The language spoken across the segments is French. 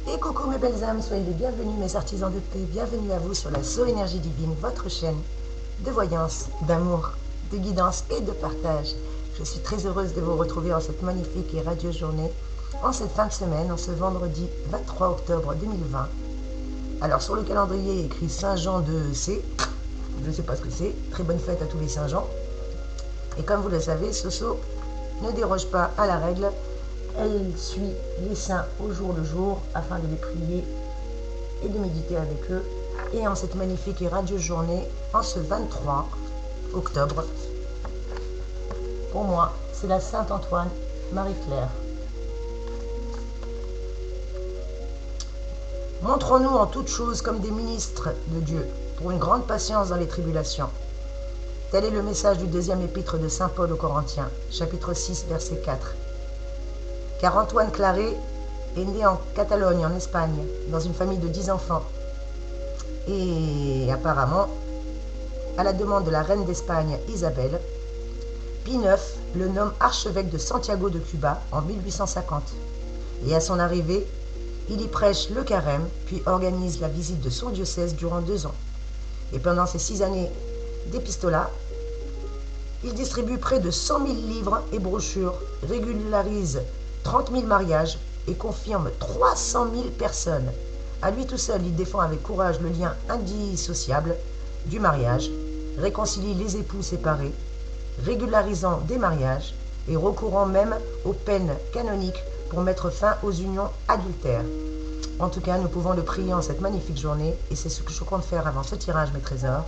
Et coucou mes belles âmes, soyez les bienvenus mes artisans de paix, bienvenue à vous sur la Soul Énergie Divine, votre chaîne de voyance, d'amour, de guidance et de partage. Je suis très heureuse de vous retrouver en cette magnifique et radieuse journée, en cette fin de semaine, en ce vendredi 23 octobre 2020. Alors sur le calendrier il est écrit Saint-Jean de C, je ne sais pas ce que c'est, très bonne fête à tous les Saint-Jean. Et comme vous le savez, Soso ne déroge pas à la règle. Elle suit les saints au jour le jour afin de les prier et de méditer avec eux. Et en cette magnifique et radieuse journée, en ce 23 octobre, pour moi, c'est la Sainte Antoine Marie-Claire. Montrons-nous en toutes choses comme des ministres de Dieu, pour une grande patience dans les tribulations. Tel est le message du deuxième épître de Saint Paul aux Corinthiens, chapitre 6, verset 4. Car Antoine Claré est né en Catalogne, en Espagne, dans une famille de 10 enfants. Et apparemment, à la demande de la reine d'Espagne Isabelle, Pie IX le nomme archevêque de Santiago de Cuba en 1850. Et à son arrivée, il y prêche le carême, puis organise la visite de son diocèse durant 2 ans. Et pendant ces 6 années d'épistolat, il distribue près de 100 000 livres et brochures, régularise 30 000 mariages et confirme 300 000 personnes. À lui tout seul, il défend avec courage le lien indissociable du mariage, réconcilie les époux séparés, régularisant des mariages et recourant même aux peines canoniques pour mettre fin aux unions adultères. En tout cas, nous pouvons le prier en cette magnifique journée, et c'est ce que je compte faire avant ce tirage, mes trésors.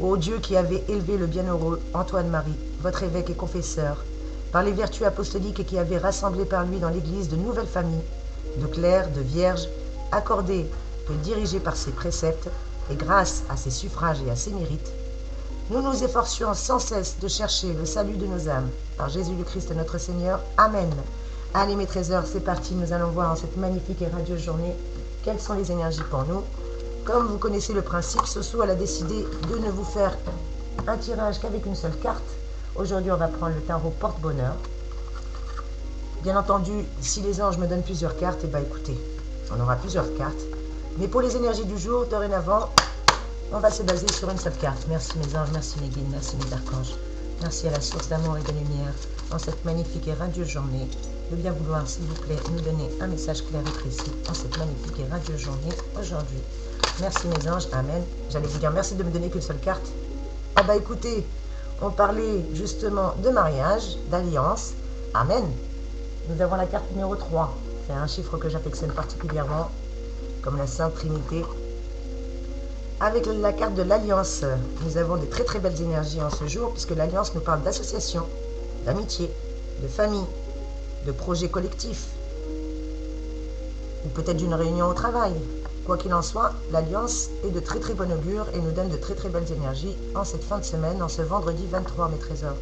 Ô Dieu qui avait élevé le bienheureux Antoine-Marie, votre évêque et confesseur, par les vertus apostoliques et qui avait rassemblé par lui dans l'Église de nouvelles familles, de clercs, de vierges, accordées et dirigées par ses préceptes, et grâce à ses suffrages et à ses mérites, nous nous efforcions sans cesse de chercher le salut de nos âmes, par Jésus le Christ notre Seigneur. Amen. Allez mes trésors, c'est parti, nous allons voir en cette magnifique et radieuse journée quelles sont les énergies pour nous. Comme vous connaissez le principe, Soso elle a décidé de ne vous faire un tirage qu'avec une seule carte. Aujourd'hui, on va prendre le tarot porte-bonheur. Bien entendu, si les anges me donnent plusieurs cartes, et écoutez, on aura plusieurs cartes. Mais pour les énergies du jour, dorénavant, on va se baser sur une seule carte. Merci mes anges, merci mes guides, merci mes archanges. Merci à la source d'amour et de lumière en cette magnifique et radieuse journée. De bien vouloir, s'il vous plaît, nous donner un message clair et précis en cette magnifique et radieuse journée aujourd'hui. Merci mes anges, amen. J'allais vous dire merci de me donner qu'une seule carte. Écoutez, on parlait justement de mariage, d'alliance. Amen. Nous avons la carte numéro 3. C'est un chiffre que j'affectionne particulièrement, comme la Sainte Trinité. Avec la carte de l'alliance, nous avons des très très belles énergies en ce jour, puisque l'alliance nous parle d'association, d'amitié, de famille, de projets collectifs, ou peut-être d'une réunion au travail. Quoi qu'il en soit, l'alliance est de très très bon augure et nous donne de très très belles énergies en cette fin de semaine, en ce vendredi 23, mes trésors.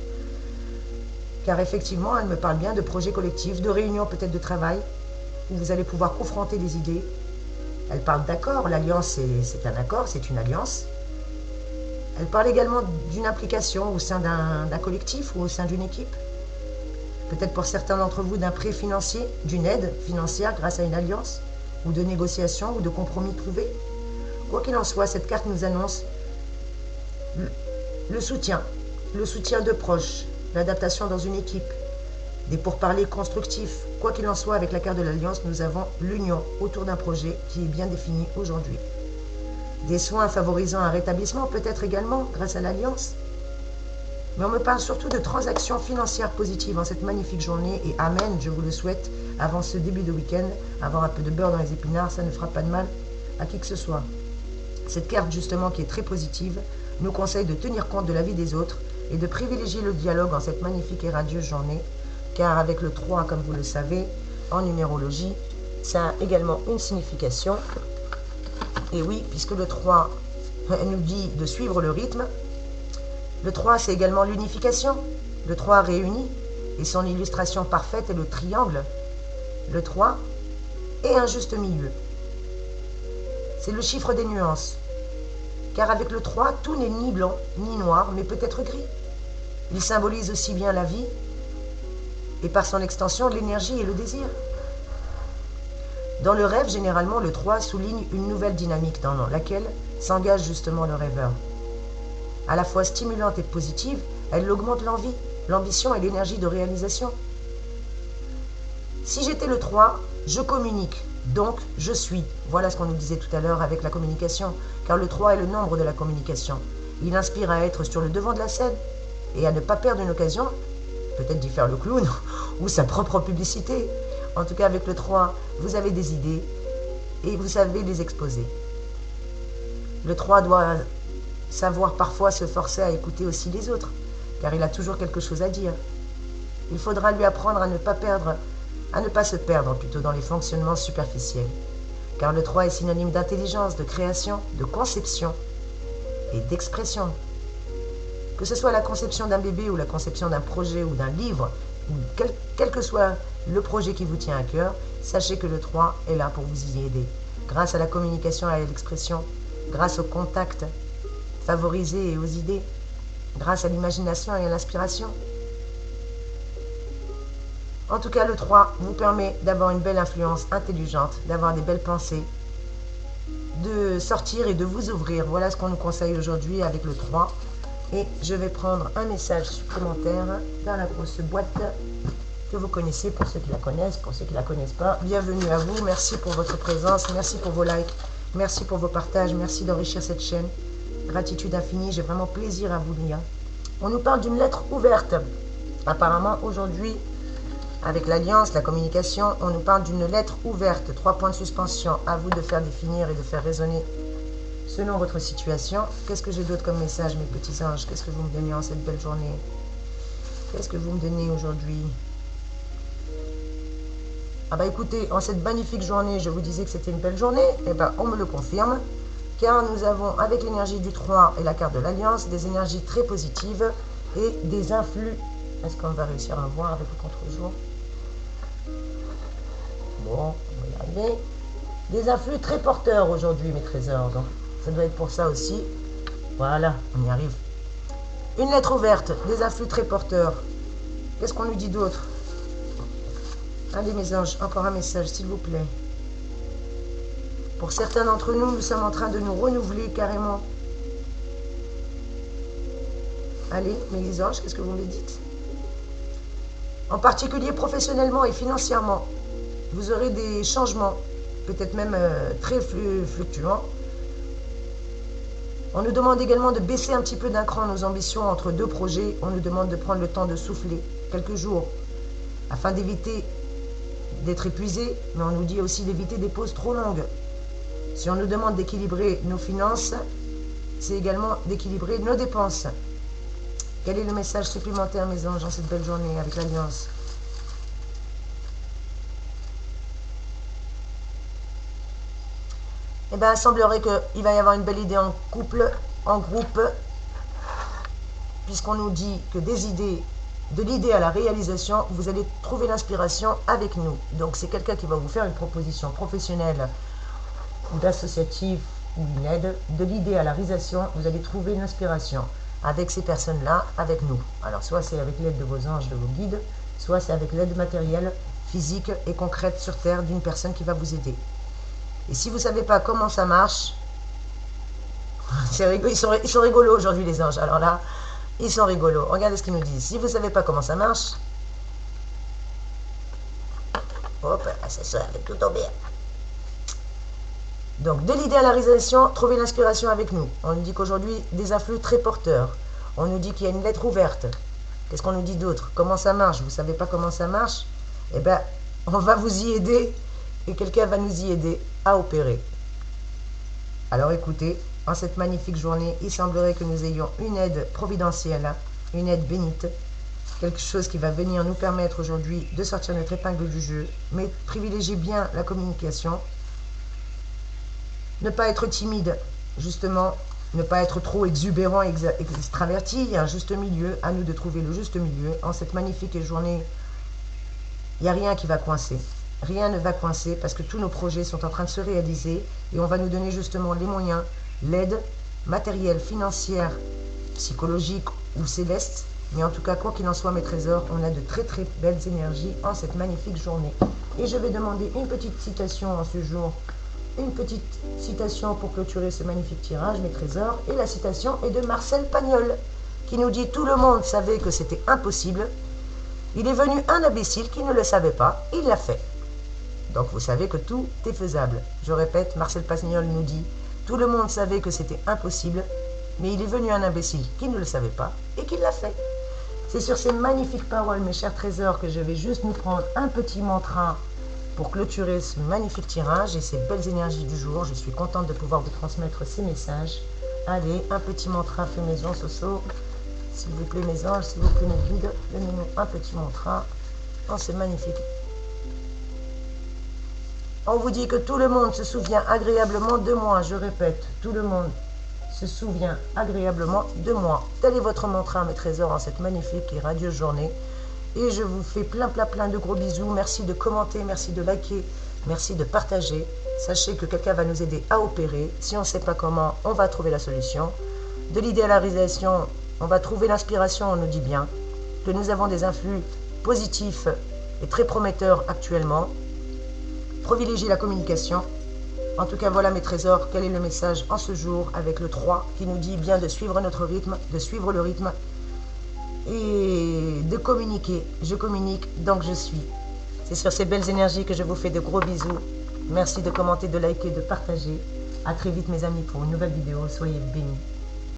Car effectivement, elle me parle bien de projets collectifs, de réunions peut-être de travail, où vous allez pouvoir confronter des idées. Elle parle d'accord, l'alliance c'est un accord, c'est une alliance. Elle parle également d'une implication au sein d'un collectif ou au sein d'une équipe. Peut-être pour certains d'entre vous d'un prêt financier, d'une aide financière grâce à une alliance, ou de négociation, ou de compromis trouvés. Quoi qu'il en soit, cette carte nous annonce le soutien de proches, l'adaptation dans une équipe, des pourparlers constructifs. Quoi qu'il en soit, avec la carte de l'Alliance, nous avons l'union autour d'un projet qui est bien défini aujourd'hui. Des soins favorisant un rétablissement peut-être également grâce à l'Alliance. Mais on me parle surtout de transactions financières positives en cette magnifique journée. Et amen, je vous le souhaite, avant ce début de week-end, avoir un peu de beurre dans les épinards, ça ne fera pas de mal à qui que ce soit. Cette carte justement qui est très positive nous conseille de tenir compte de la vie des autres et de privilégier le dialogue en cette magnifique et radieuse journée, car avec le 3, comme vous le savez, en numérologie, ça a également une signification. Et oui, puisque le 3 nous dit de suivre le rythme, le 3 c'est également l'unification, le 3 réuni, et son illustration parfaite est le triangle. Le 3 est un juste milieu. C'est le chiffre des nuances, car avec le 3, tout n'est ni blanc ni noir, mais peut être gris. Il symbolise aussi bien la vie, et par son extension, l'énergie et le désir. Dans le rêve, généralement, le 3 souligne une nouvelle dynamique dans laquelle s'engage justement le rêveur. À la fois stimulante et positive, elle augmente l'envie, l'ambition et l'énergie de réalisation. Si j'étais le 3, je communique, donc je suis. Voilà ce qu'on nous disait tout à l'heure avec la communication, car le 3 est le nombre de la communication. Il inspire à être sur le devant de la scène et à ne pas perdre une occasion, peut-être d'y faire le clown ou sa propre publicité. En tout cas, avec le 3, vous avez des idées et vous savez les exposer. Le 3 doit savoir parfois se forcer à écouter aussi les autres, car il a toujours quelque chose à dire. Il faudra lui apprendre à ne pas se perdre plutôt dans les fonctionnements superficiels, car le 3 est synonyme d'intelligence, de création, de conception et d'expression. Que ce soit la conception d'un bébé ou la conception d'un projet ou d'un livre, ou quel que soit le projet qui vous tient à cœur, sachez que le 3 est là pour vous y aider. Grâce à la communication et à l'expression, grâce au contact favorisé et aux idées, grâce à l'imagination et à l'inspiration. En tout cas, le 3 vous permet d'avoir une belle influence intelligente, d'avoir des belles pensées, de sortir et de vous ouvrir. Voilà ce qu'on nous conseille aujourd'hui avec le 3. Et je vais prendre un message supplémentaire dans la grosse boîte que vous connaissez pour ceux qui la connaissent, pour ceux qui ne la connaissent pas. Bienvenue à vous, merci pour votre présence, merci pour vos likes, merci pour vos partages, merci d'enrichir cette chaîne. Gratitude infinie, j'ai vraiment plaisir à vous lire. On nous parle d'une lettre ouverte. Apparemment, aujourd'hui, avec l'alliance, la communication, on nous parle d'une lettre ouverte. 3 points de suspension. À vous de faire définir et de faire résonner selon votre situation. Qu'est-ce que j'ai d'autre comme message, mes petits anges? Qu'est-ce que vous me donnez en cette belle journée? Qu'est-ce que vous me donnez aujourd'hui? Ah bah écoutez, en cette magnifique journée, je vous disais que c'était une belle journée. Eh ben, on me le confirme. Car nous avons, avec l'énergie du 3 et la carte de l'Alliance, des énergies très positives et des influx. Est-ce qu'on va réussir à voir avec le contre-jour? Bon, on va y arriver. Des influx très porteurs aujourd'hui, mes trésors. Donc, ça doit être pour ça aussi. Voilà, on y arrive. Une lettre ouverte, des influx très porteurs. Qu'est-ce qu'on nous dit d'autre? Allez, mes anges, encore un message, s'il vous plaît. Pour certains d'entre nous, nous sommes en train de nous renouveler carrément. Allez, mes anges, qu'est-ce que vous me dites? En particulier professionnellement et financièrement, vous aurez des changements, peut-être même très fluctuants. On nous demande également de baisser un petit peu d'un cran nos ambitions entre 2 projets. On nous demande de prendre le temps de souffler quelques jours afin d'éviter d'être épuisé, mais on nous dit aussi d'éviter des pauses trop longues. Si on nous demande d'équilibrer nos finances, c'est également d'équilibrer nos dépenses. Quel est le message supplémentaire, mes anges, en cette belle journée avec l'Alliance? Eh bien, il semblerait qu'il va y avoir une belle idée en couple, en groupe, puisqu'on nous dit que des idées, de l'idée à la réalisation, vous allez trouver l'inspiration avec nous. Donc, c'est quelqu'un qui va vous faire une proposition professionnelle ou d'associatif ou une aide, de l'idée à la réalisation, vous allez trouver une inspiration avec ces personnes-là, avec nous. Alors, soit c'est avec l'aide de vos anges, de vos guides, soit c'est avec l'aide matérielle, physique et concrète sur Terre d'une personne qui va vous aider. Et si vous ne savez pas comment ça marche, ils sont rigolos aujourd'hui, les anges. Alors là, ils sont rigolos. Regardez ce qu'ils nous disent. Si vous ne savez pas comment ça marche, hop, ça va tout tomber. Donc, de l'idée à la réalisation, trouvez l'inspiration avec nous. On nous dit qu'aujourd'hui, des influx très porteurs. On nous dit qu'il y a une lettre ouverte. Qu'est-ce qu'on nous dit d'autre? Comment ça marche? Vous ne savez pas comment ça marche? Eh bien, on va vous y aider et quelqu'un va nous y aider à opérer. Alors écoutez, en cette magnifique journée, il semblerait que nous ayons une aide providentielle, une aide bénite, quelque chose qui va venir nous permettre aujourd'hui de sortir notre épingle du jeu, mais privilégiez bien la communication. Ne pas être timide, justement, ne pas être trop exubérant, extraverti, il y a un juste milieu, à nous de trouver le juste milieu. En cette magnifique journée, il n'y a rien qui va coincer. Rien ne va coincer parce que tous nos projets sont en train de se réaliser et on va nous donner justement les moyens, l'aide matérielle, financière, psychologique ou céleste Mais en tout cas, quoi qu'il en soit, mes trésors, on a de très très belles énergies en cette magnifique journée. Et je vais demander une petite citation en ce jour. Une petite citation pour clôturer ce magnifique tirage, mes trésors. Et la citation est de Marcel Pagnol, qui nous dit « Tout le monde savait que c'était impossible. Il est venu un imbécile qui ne le savait pas, il l'a fait. » Donc vous savez que tout est faisable. Je répète, Marcel Pagnol nous dit « Tout le monde savait que c'était impossible, mais il est venu un imbécile qui ne le savait pas et qui l'a fait. » C'est sur ces magnifiques paroles, mes chers trésors, que je vais juste nous prendre un petit mantra pour clôturer ce magnifique tirage et ces belles énergies du jour. Je suis contente de pouvoir vous transmettre ces messages. Allez, un petit mantra fait maison, Soso. S'il vous plaît, mes anges, s'il vous plaît, mes guides, donnez-nous un petit mantra en ce magnifique. On vous dit que tout le monde se souvient agréablement de moi. Je répète, tout le monde se souvient agréablement de moi. Tel est votre mantra, mes trésors, en cette magnifique et radieuse journée. Et je vous fais plein de gros bisous. Merci de commenter, merci de liker, merci de partager. Sachez que quelqu'un va nous aider à opérer. Si on ne sait pas comment, on va trouver la solution. De l'idée à la réalisation, on va trouver l'inspiration, on nous dit bien. Que nous avons des influx positifs et très prometteurs actuellement. Privilégiez la communication. En tout cas, voilà mes trésors, quel est le message en ce jour avec le 3 qui nous dit bien de suivre notre rythme, de suivre le rythme et de communiquer. Je communique, donc je suis. C'est sur ces belles énergies que je vous fais de gros bisous. Merci de commenter, de liker, de partager. À très vite mes amis pour une nouvelle vidéo. Soyez bénis.